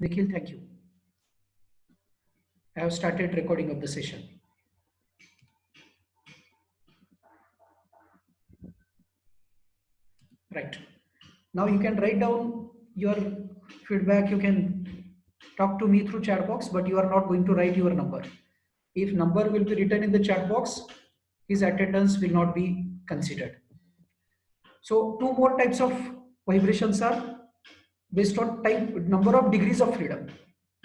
Nikhil, thank you. I have started recording of the session. Right. Now you can write down your feedback. You can talk to me through chat box, but you are not going to write your number. If number will be written in the chat box, his attendance will not be considered. So two more types of vibrations are based on number of degrees of freedom.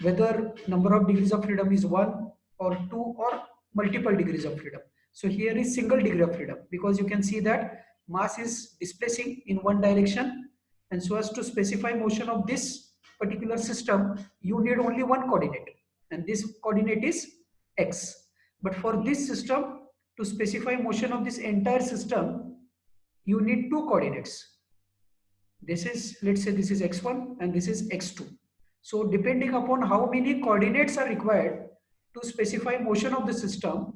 Whether number of degrees of freedom is 1 or 2 or multiple degrees of freedom. So here is single degree of freedom, because you can see that mass is displacing in one direction, and so as to specify motion of this particular system, you need only one coordinate, and this coordinate is x. But for this system, to specify motion of this entire system, you need two coordinates. This is, let's say this is x1 and this is x2. So depending upon how many coordinates are required to specify motion of the system,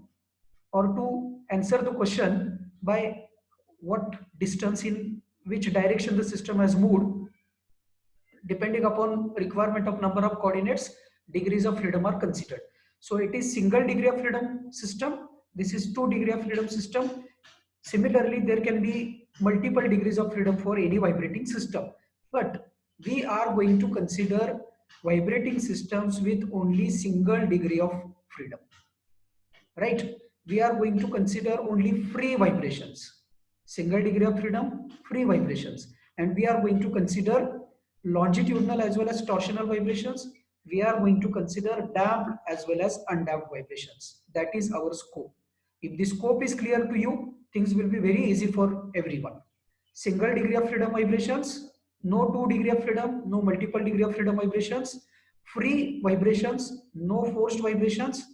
or to answer the question by what distance, in which direction the system has moved, depending upon requirement of number of coordinates, degrees of freedom are considered. So it is single degree of freedom system. This is 2 degree of freedom system. Similarly, there can be multiple degrees of freedom for any vibrating system. But we are going to consider vibrating systems with only single degree of freedom. Right? We are going to consider only free vibrations. Single degree of freedom, free vibrations. And we are going to consider longitudinal as well as torsional vibrations. We are going to consider damped as well as undamped vibrations. That is our scope. If the scope is clear to you, things will be very easy for everyone. Single degree of freedom vibrations, no 2 degree of freedom, no multiple degree of freedom vibrations, free vibrations, no forced vibrations,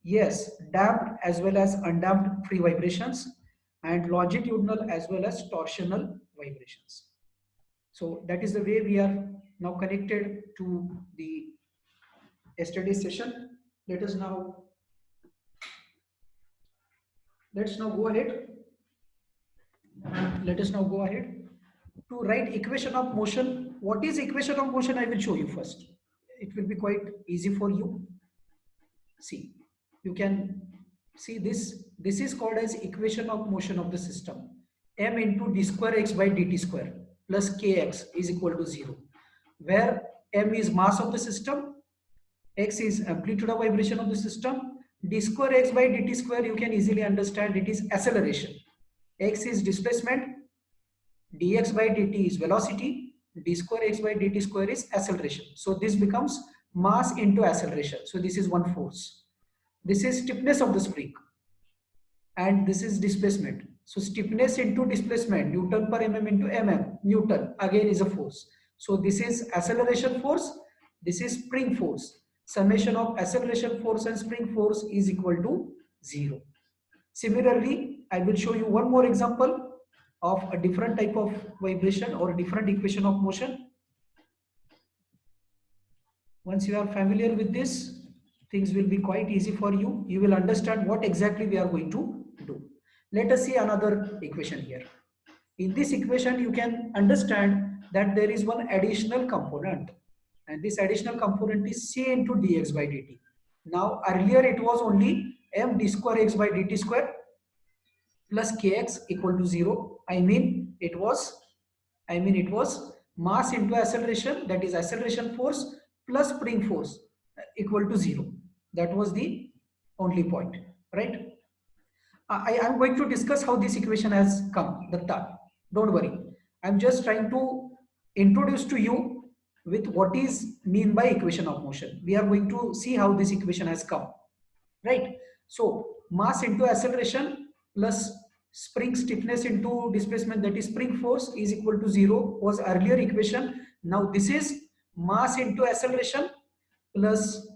yes, damped as well as undamped free vibrations, and longitudinal as well as torsional vibrations. So that is the way we are now connected to the yesterday's session. Let's now go ahead. Let us now go ahead to write equation of motion. What is equation of motion? I will show you first. It will be quite easy for you. See, you can see this. This is called as equation of motion of the system. M into d square x by dt square plus kx is equal to 0, where m is mass of the system, x is amplitude of vibration of the system, d square x by dt square, you can easily understand it is acceleration, x is displacement, dx by dt is velocity, d square x by dt square is acceleration. So this becomes mass into acceleration. So this is one force. This is stiffness of the spring, and this is displacement. So stiffness into displacement, Newton per mm into mm, Newton again is a force. So this is acceleration force, this is spring force. Summation of acceleration force and spring force is equal to 0. Similarly, I will show you one more example of a different type of vibration or a different equation of motion. Once you are familiar with this, things will be quite easy for you. You will understand what exactly we are going to do. Let us see another equation here. In this equation, you can understand that there is one additional component, and this additional component is c into dx by dt. Now earlier it was only m d square x by dt square plus kx equal to 0. I mean it was mass into acceleration, that is acceleration force plus spring force equal to 0. That was the only point, right? I am going to discuss how this equation has come. Don't worry. I'm just trying to introduce to you with what is mean by equation of motion. We are going to see how this equation has come, right? So mass into acceleration plus spring stiffness into displacement, that is spring force, is equal to 0 was earlier equation. Now this is mass into acceleration plus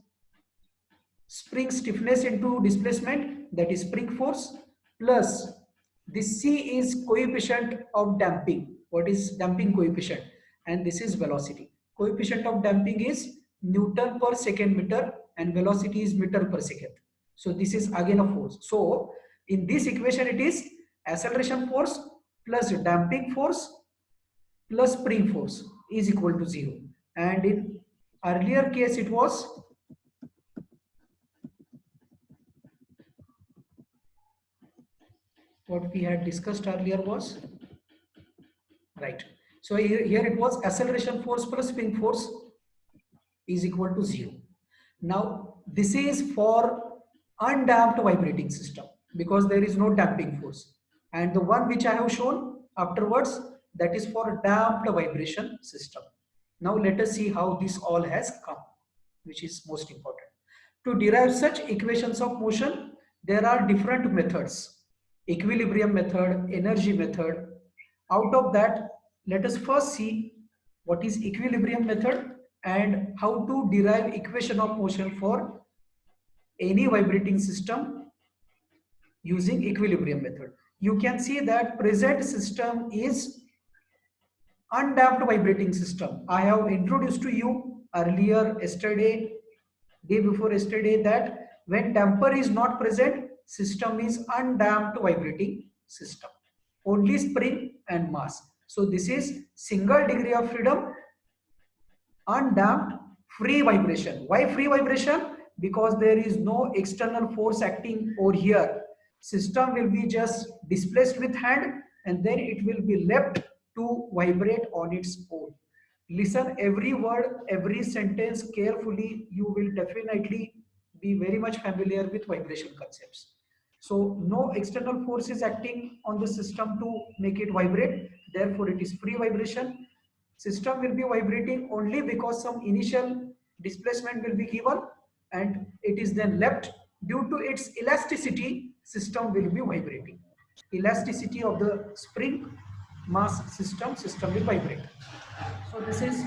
spring stiffness into displacement, that is spring force, plus this c is coefficient of damping. What is damping coefficient? And this is velocity. Coefficient of damping is Newton per second meter and velocity is meter per second. So this is again a force. So in this equation it is acceleration force plus damping force plus spring force is equal to 0. And in Earlier case it was what we had discussed earlier was right. So here it was acceleration force plus spring force is equal to 0. Now this is for undamped vibrating system because there is no damping force, and the one which I have shown afterwards, that is for damped vibration system. Now let us see how this all has come, which is most important. To derive such equations of motion, there are different methods: equilibrium method, energy method. Out of that, let us first see what is equilibrium method and how to derive equation of motion for any vibrating system using equilibrium method. You can see that present system is undamped vibrating system. I have introduced to you earlier yesterday, day before yesterday, that when damper is not present, system is undamped vibrating system. Only spring and mass. So this is single degree of freedom, undamped, free vibration. Why free vibration? Because there is no external force acting over here. System will be just displaced with hand and then it will be left to vibrate on its own. Listen every word, every sentence carefully. You will definitely be very much familiar with vibration concepts. So no external force is acting on the system to make it vibrate. Therefore, it is free vibration. System will be vibrating only because some initial displacement will be given and it is then left. Due to its elasticity, system will be vibrating. Elasticity of the spring mass system will vibrate. So this is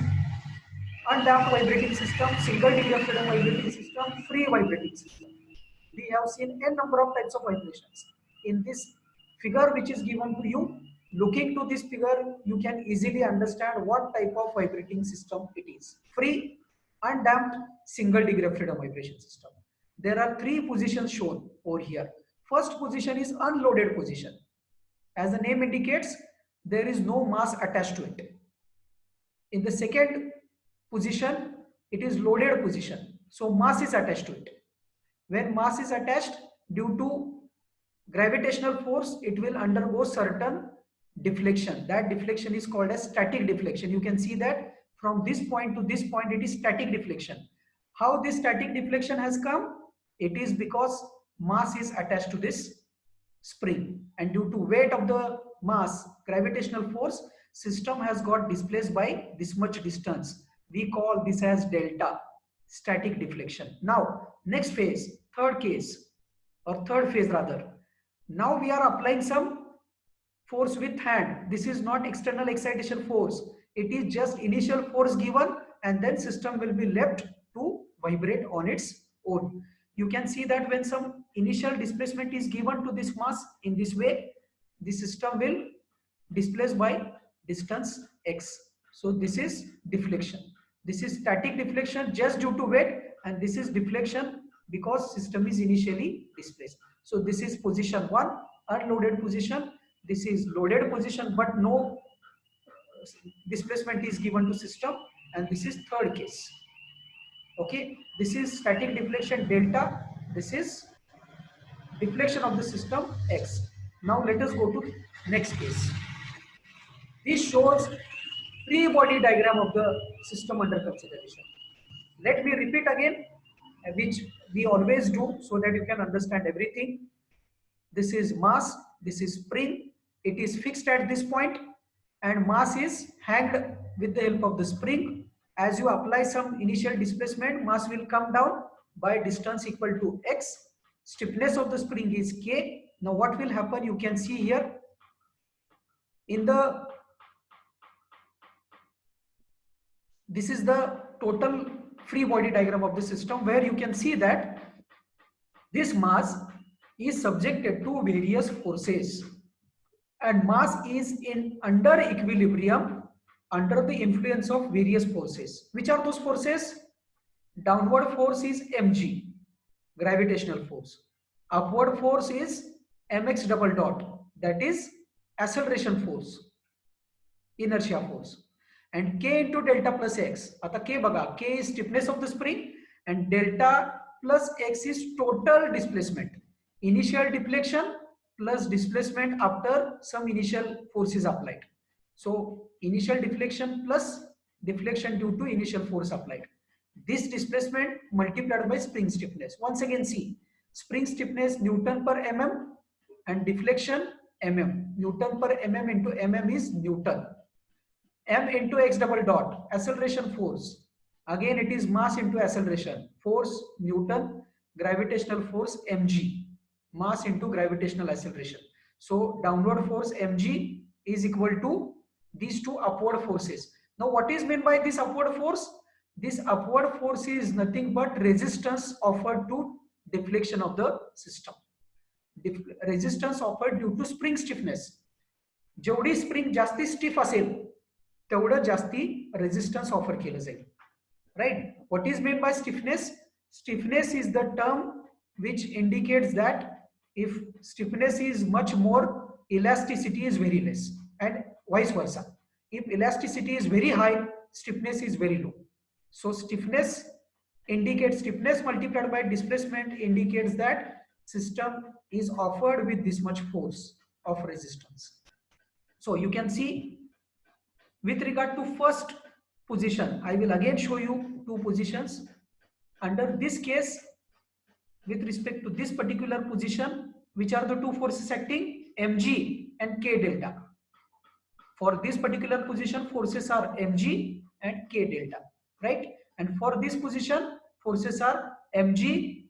undamped vibrating system, single degree of freedom vibrating system, free vibrating system. We have seen n number of types of vibrations. In this figure which is given to you, looking to this figure, you can easily understand what type of vibrating system it is. Free, undamped, single degree of freedom vibration system. There are three positions shown over here. First position is unloaded position. As the name indicates, there is no mass attached to it. In the second position, it is loaded position. So mass is attached to it. When mass is attached, due to gravitational force, it will undergo certain deflection. That deflection is called as static deflection. You can see that from this point to this point, it is static deflection. How this static deflection has come? It is because mass is attached to this spring, and due to weight of the mass, gravitational force, system has got displaced by this much distance. We call this as delta, static deflection. Now next phase, third phase rather. Now we are applying some force with hand. This is not external excitation force. It is just initial force given and then system will be left to vibrate on its own. You can see that when some initial displacement is given to this mass in this way, the system will displace by distance x. So this is deflection. This is static deflection just due to weight, and this is deflection because system is initially displaced. So this is position 1, unloaded position. This is loaded position but no displacement is given to system, and this is third case. Okay, this is static deflection delta, this is deflection of the system x. Now let us go to next case. This shows free body diagram of the system under consideration. Let me repeat again, which we always do so that you can understand everything. This is mass, this is spring, it is fixed at this point and mass is hanged with the help of the spring. As you apply some initial displacement, mass will come down by distance equal to x. Stiffness of the spring is k. Now what will happen? You can see here in the, this is the total free body diagram of the system, where you can see that this mass is subjected to various forces and mass is in under equilibrium under the influence of various forces. Which are those forces? Downward force is mg, gravitational force. Upward force is mx double dot, that is acceleration force, inertia force. and k into delta plus x. आता k बघा, k is stiffness of the spring and delta plus x is total displacement. Initial deflection plus displacement after some initial force is applied. So initial deflection plus deflection due to initial force applied. This displacement multiplied by spring stiffness. Once again see, spring stiffness Newton per mm and deflection mm. Newton per mm into mm is Newton. M into x double dot, acceleration force. Again it is mass into acceleration. Force Newton, gravitational force mg. Mass into gravitational acceleration. So downward force mg is equal to these two upward forces. Now what is meant by this upward force? This upward force is nothing but resistance offered to deflection of the system. Resistance offered due to spring stiffness. जेवढी spring जास्ती stiff असेल तेवढं जास्ती resistance offer केलं जाईल. Right. What is mean by stiffness? Stiffness is the term which indicates that if stiffness is much more, elasticity is very less, and vice versa. If elasticity is very high, stiffness is very low. So stiffness indicates, stiffness multiplied by displacement indicates that system is offered with this much force of resistance. So you can see with regard to first position, I will again show you two positions. Under this case, with respect to this particular position, which are the two forces acting? Mg and K delta. For this particular position, forces are Mg and K delta, right? And for this position, forces are Mg,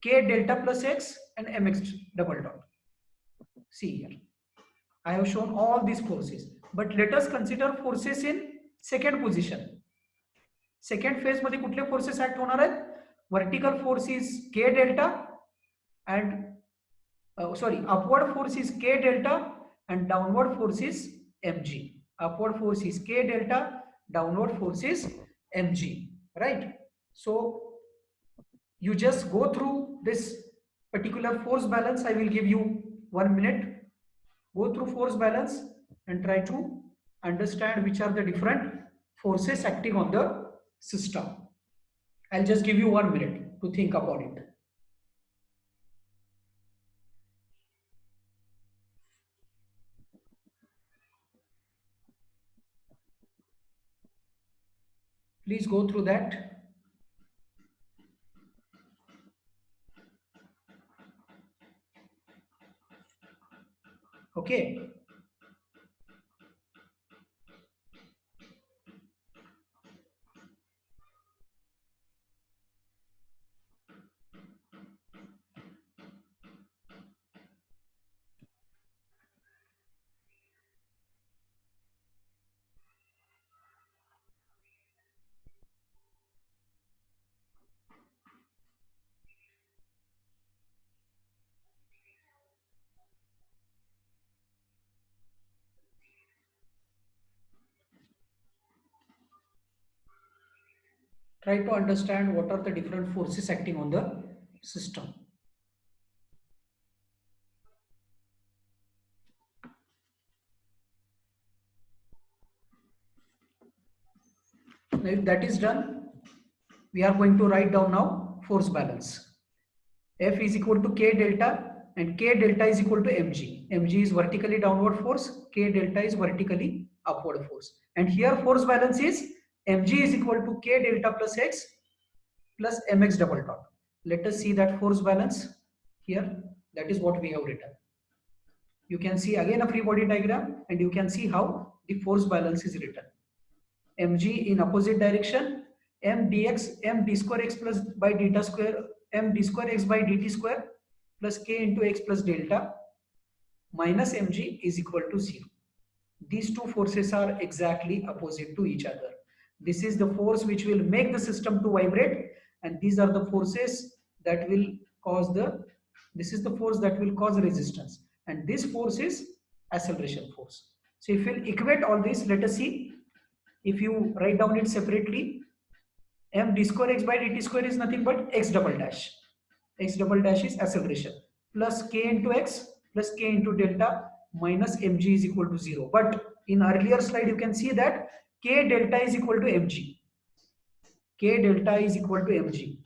K delta plus x and Mx double dot. See here, I have shown all these forces, but let us consider forces in second position. Second phase मध्ये कुठले forces act होणार आहेत? Vertical force is K delta and upward force is K delta and downward force is mg. Upward force is k delta, downward force is mg, right? So you just go through this particular force balance. I will give you 1 minute. Go through force balance and try to understand which are the different forces acting on the system. I'll just give you 1 minute to think about it. Please go through that. Okay. Try to understand what are the different forces acting on the system. If that is done, we are going to write down now force balance. F is equal to K delta and K delta is equal to mg. Mg is vertically downward force, K delta is vertically upward force. And here force balance is mg is equal to K delta plus x plus mx double dot. Let us see that force balance here. That is what we have written. You can see again a free body diagram and you can see how the force balance is written. Mg in opposite direction, m dx, m d square x plus by delta square, m d square x by dt square plus k into x plus delta minus mg is equal to 0. These two forces are exactly opposite to each other. This is the force which will make the system to vibrate, and these are the forces that will cause this is the force that will cause resistance, and this force is acceleration force. So if we'll equate all this, let us see. If you write down it separately, m d square x by dt square is nothing but x double dash. X double dash is acceleration plus k into x plus k into delta minus mg is equal to 0. But in earlier slide you can see that K delta is equal to mg. K delta is equal to mg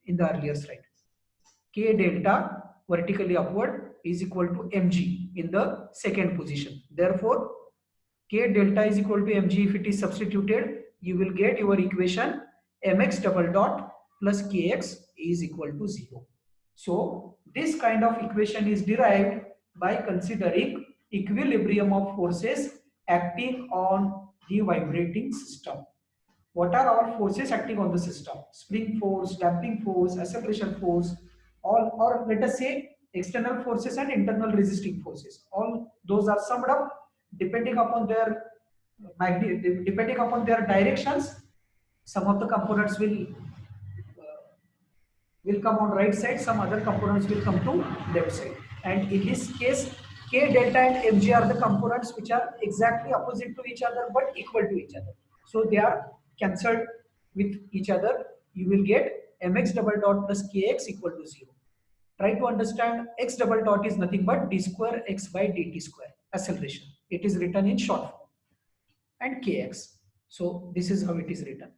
in the earlier slide. K delta vertically upward is equal to mg in the second position. Therefore, K delta is equal to mg. If it is substituted, you will get your equation mx double dot plus kx is equal to 0. So this kind of equation is derived by considering equilibrium of forces acting on the vibrating system. What are all forces acting on the system? Spring force, damping force, acceleration force, all, or let us say external forces and internal resisting forces. All those are summed up depending upon their depending upon their directions. Some of the components will come on right side, some other components will come to left side. And in this case, K delta and mg are the components which are exactly opposite to each other but equal to each other. So they are cancelled with each other. You will get mx double dot plus kx equal to 0. Try to understand x double dot is nothing but d square x by dt square, acceleration. It is written in short form. And kx. So this is how it is written.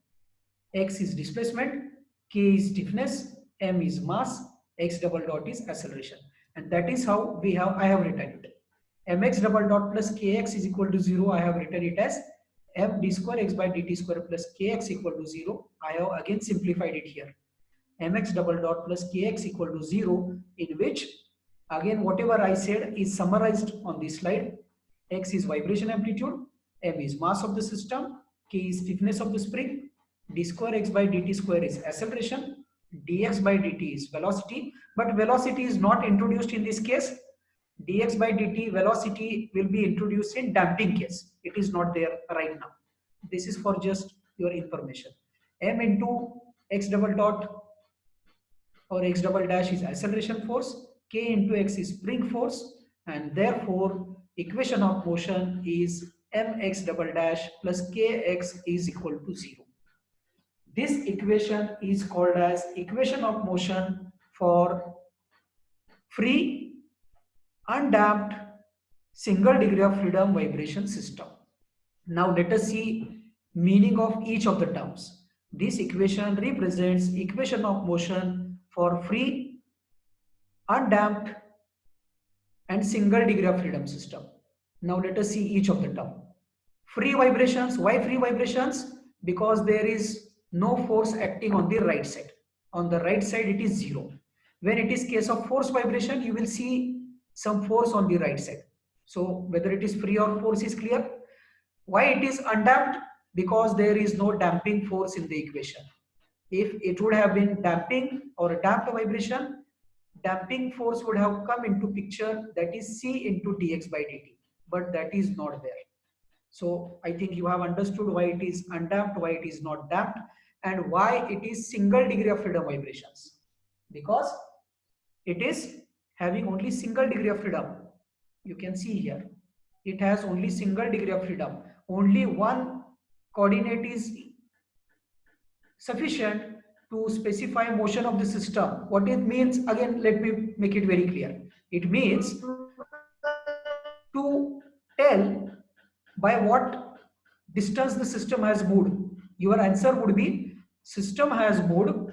X is displacement, k is stiffness, m is mass, x double dot is acceleration. And that is how I have written it. Mx double dot plus kx is equal to 0. I have written it as m d square x by dt square plus kx equal to 0. I have again simplified it here. Mx double dot plus kx equal to 0, in which again whatever I said is summarized on this slide. X is vibration amplitude, m is mass of the system, k is stiffness of the spring, d square x by dt square is acceleration, dx by dt is velocity, but velocity is not introduced in this case. Dx by dt velocity will be introduced in damping case. It is not there right now. This is for just your information. M into x double dot or x double dash is acceleration force, k into x is spring force, and therefore equation of motion is mx double dash plus kx is equal to 0. This equation is called as equation of motion for free, undamped, single degree of freedom vibration system. Now let us see meaning of each of the terms. This equation represents equation of motion for free, undamped, and single degree of freedom system. Now let us see each of the term. Free vibrations. Why free vibrations? Because there is no force acting on the right side. On the right side it is 0. When it is case of force vibration, you will see some force on the right side. So whether it is free or force is clear. Why it is undamped? Because there is no damping force in the equation. If it would have been damping or a damped vibration, damping force would have come into picture, that is C into dx by dt, but that is not there. So I think you have understood why it is undamped, why it is not damped, and why it is single degree of freedom vibrations. Because it is having only single degree of freedom. You can see here, it has only single degree of freedom. Only one coordinate is sufficient to specify motion of the system. What it means, again, let me make it very clear. It means to tell by what distance the system has moved. Your answer would be system has moved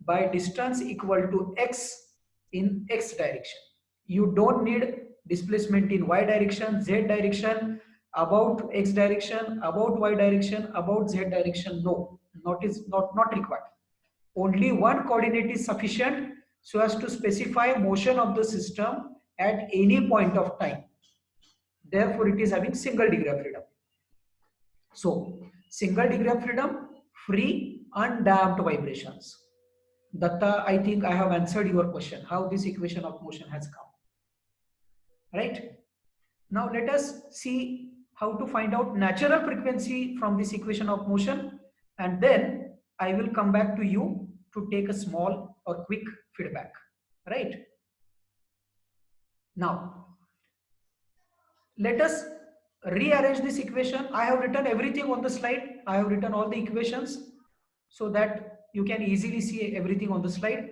by distance equal to x in x direction. You don't need displacement in y direction, z direction, about x direction, about y direction, about z direction. No, not required. Only one coordinate is sufficient so as to specify motion of the system at any point of time. Therefore, it is having single degree of freedom. So, single degree of freedom, free, undamped vibrations. Datta, I think I have answered your question, how this equation of motion has come. Right? Now, let us see how to find out natural frequency from this equation of motion, and then I will come back to you to take a small or quick feedback. Right? Now, let us rearrange this equation. I have written everything on the slide. I have written all the equations so that you can easily see everything on the slide.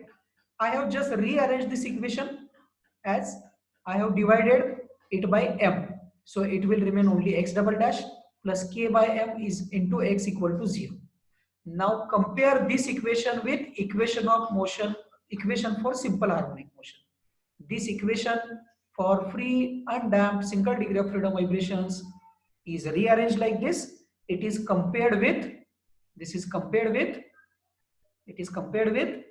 I have just rearranged this equation as I have divided it by m. So it will remain only x double dash plus k by m is into x equal to 0. Now compare this equation with equation of motion, equation for simple harmonic motion. This equation for free undamped single degree of freedom vibrations is rearranged like this. It is compared with, this is compared with, it is compared with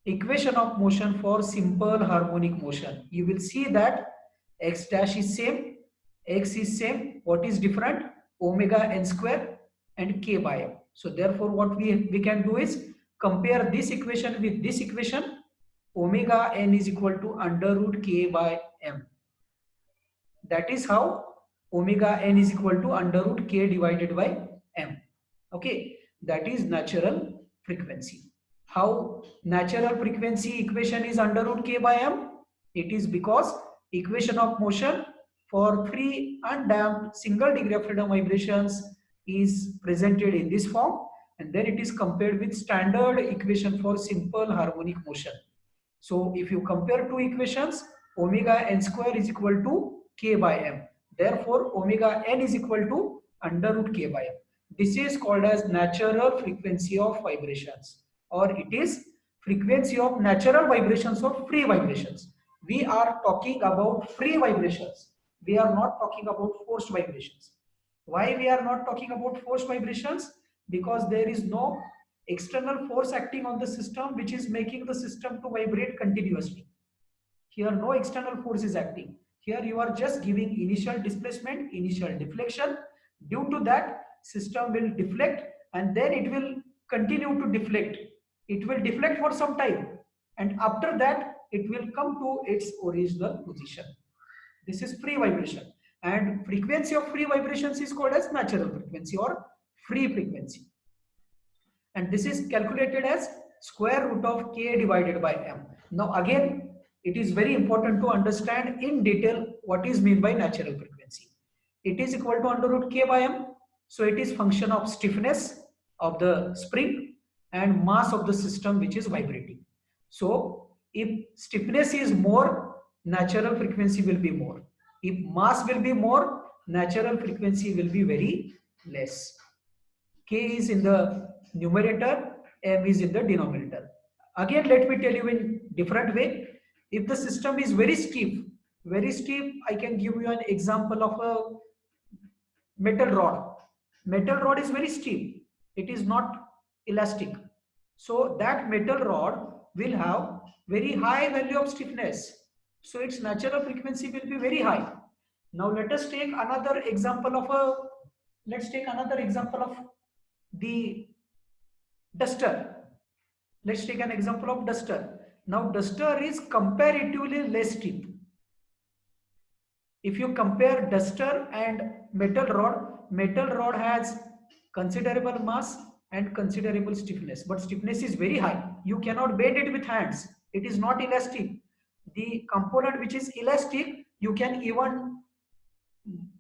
equation of motion for simple harmonic motion. You will see that x dash is same, x is same. What is different? Omega n square and k by m. So therefore what we can do is compare this equation with this equation. Omega n is equal to under root k by m. That is how omega n is equal to under root k divided by m. Okay, that is natural frequency. How natural frequency equation is under root k by m? It is because equation of motion for free undamped single degree of freedom vibrations is presented in this form, and then it is compared with standard equation for simple harmonic motion. So if you compare two equations, omega n square is equal to k by m. Therefore, omega n is equal to under root k by m. This is called as natural frequency of vibrations, or it is frequency of natural vibrations of free vibrations. We are talking about free vibrations. We are not talking about forced vibrations. Why we are not talking about forced vibrations? Because there is no external force acting on the system which is making the system to vibrate continuously. Here no external force is acting. Here you are just giving initial displacement, initial deflection. Due to that, system will deflect and then it will continue to deflect. It will deflect for some time and after that it will come to its original position. This is free vibration, and frequency of free vibrations is called as natural frequency or free frequency. And this is calculated as square root of k divided by m. Now again, it is very important to understand in detail what is meant by natural frequency. It is equal to under root k by m. So it is function of stiffness of the spring and mass of the system which is vibrating. So if stiffness is more, natural frequency will be more. If mass will be more, natural frequency will be very less. K is in the numerator, m is in the denominator. Again, let me tell you in different way. If the system is very stiff, I can give you an example of a metal rod. Metal rod is very stiff. It is not elastic. So that metal rod will have very high value of stiffness. So its natural frequency will be very high. Now let us take another example of the duster. Let's take an example of duster. Now duster is comparatively less stiff. If you compare duster and metal rod has considerable mass and considerable stiffness, but stiffness is very high. You cannot bend it with hands. It is not elastic. The component which is elastic, you can even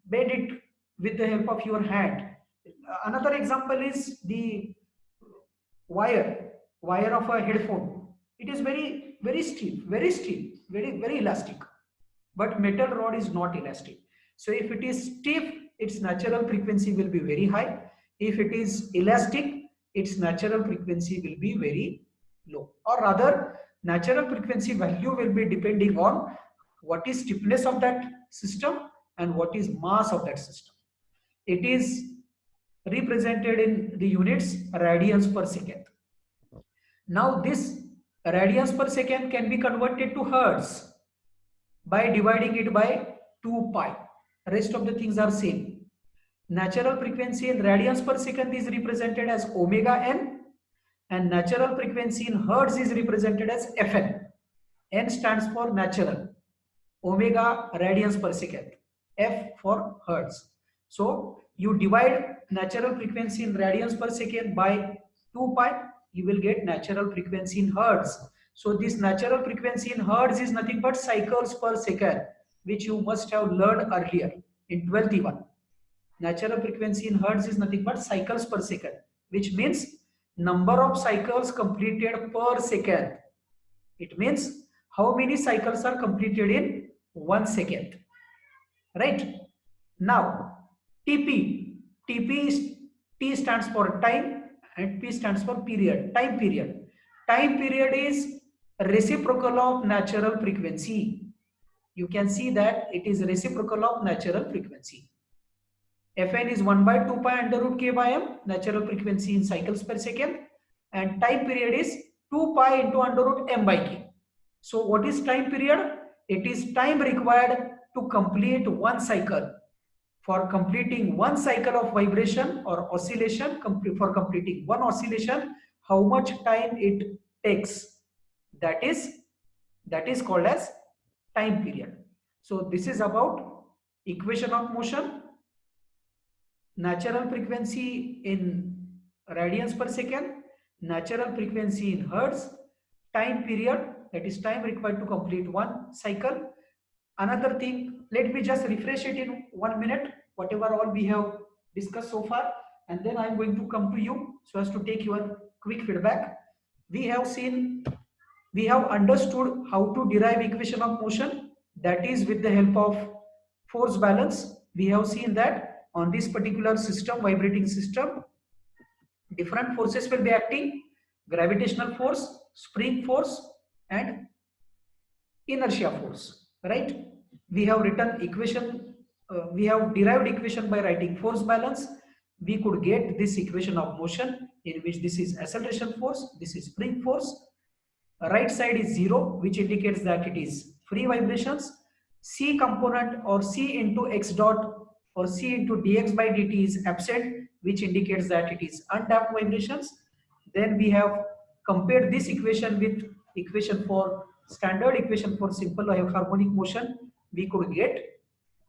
bend it with the help of your hand. Another example is the wire of a headphone. It is very stiff, very elastic. But metal rod is not elastic. So if it is stiff, its natural frequency will be very high. If it is elastic, its natural frequency will be very low. Or rather, natural frequency value will be depending on what is stiffness of that system and what is mass of that system. It is represented in the units radians per second. Now this radians per second can be converted to hertz by dividing it by 2 pi. Rest of the things are same. Natural frequency in radians per second is represented as omega n, and natural frequency in hertz is represented as Fn. N stands for natural, omega radians per second, F for hertz. So you divide natural frequency in radians per second by 2 pi, you will get natural frequency in hertz. So this natural frequency in hertz is nothing but cycles per second, which you must have learned earlier in 12th even. Natural frequency in hertz is nothing but cycles per second, which means number of cycles completed per second. It means how many cycles are completed in 1 second. Right? Now, TP. TP is, T stands for time and P stands for period, time period. Time period is reciprocal of natural frequency. You can see that it is reciprocal of natural frequency. Fn is 1 by 2 pi under root k by m, natural frequency in cycles per second, and time period is 2 pi into under root m by k. So what is time period? It is time required to complete one cycle. For completing one cycle of vibration or oscillation, for completing one oscillation, how much time it takes? That is called as time period. So this is about equation of motion, natural frequency in radians per second, natural frequency in hertz, time period, that is time required to complete one cycle. Another thing, let me just refresh it in 1 minute, whatever all we have discussed so far, and then I'm going to come to you so as to take your quick feedback. We have understood how to derive equation of motion, that is with the help of force balance. We have seen that on this particular system, vibrating system, different forces will be acting: gravitational force, spring force, and inertia force, right? We have written equation, we have derived equation by writing force balance. We could get this equation of motion in which this is acceleration force, this is spring force. Right side is 0, which indicates that it is free vibrations. C component, or C into x dot or C into dx by dt, is absent, which indicates that it is undamped vibrations. Then we have compared this equation with equation for standard equation for simple harmonic motion. We could get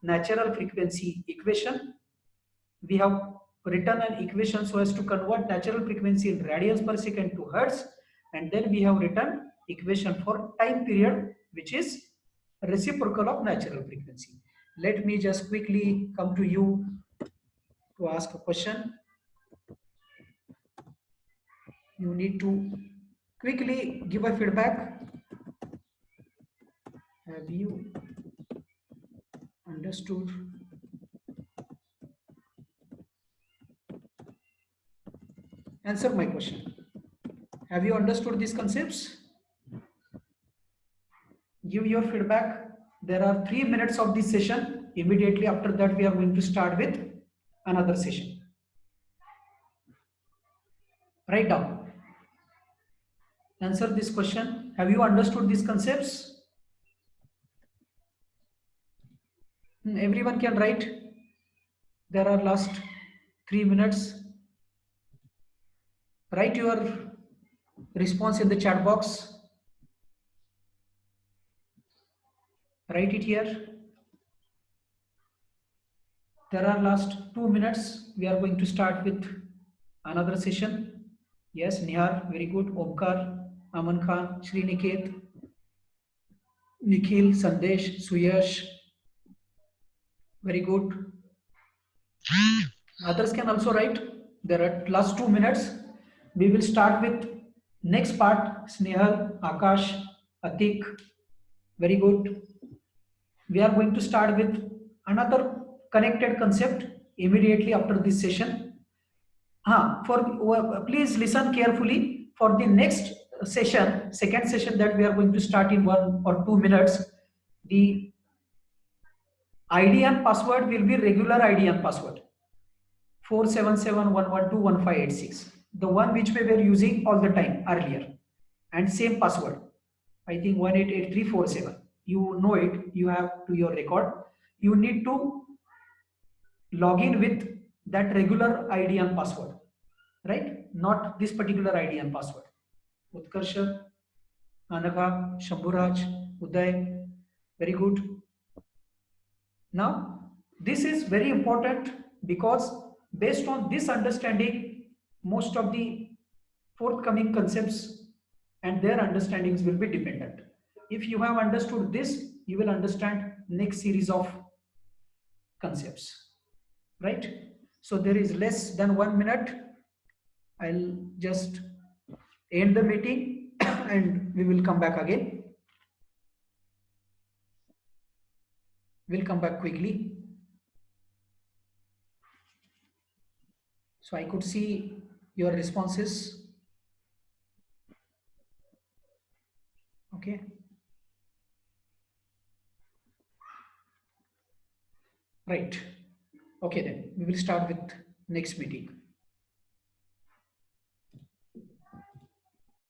natural frequency equation. We have written an equation so as to convert natural frequency in radians per second to hertz, and then we have written equation for time period, which is reciprocal of natural frequency. Let me just quickly come to you to ask a question. You need to quickly give a feedback. Have you understood? Answer my question. Have you understood these concepts? Give your feedback. There are 3 minutes of this session. Immediately after that, we are going to start with another session. Write down. Answer this question. Have you understood these concepts? Everyone can write. There are last 3 minutes. Write your response in the chat box. Write it here. There are last 2 minutes. We are going to start with another session. Yes, Nihar, very good. Omkar, Aman Khan, Sriniket, Nikhil, Sandesh, Suyash, very good. Others can also write. There are last 2 minutes. We will start with next part. Snehal, Akash, Atik, very good. We are going to start with another connected concept immediately after this session. Please listen carefully. For the next session, second session that we are going to start in 1 or 2 minutes, the ID and password will be regular ID and password 47711211586, the one which we were using all the time earlier, and same password, I think 188347. You know it, you have to your record. You need to log in with that regular ID and password, right? Not this particular ID and password. Utkarsha, Anagha, Shambhuraj, Uday, very good. Now, this is very important because based on this understanding, most of the forthcoming concepts and their understandings will be dependent. If you have understood this, you will understand next series of concepts, right? So there is less than 1 minute. I'll just end the meeting and we will come back again. We'll come back quickly. So I could see your responses. Okay. Right. Okay, then we will start with next meeting.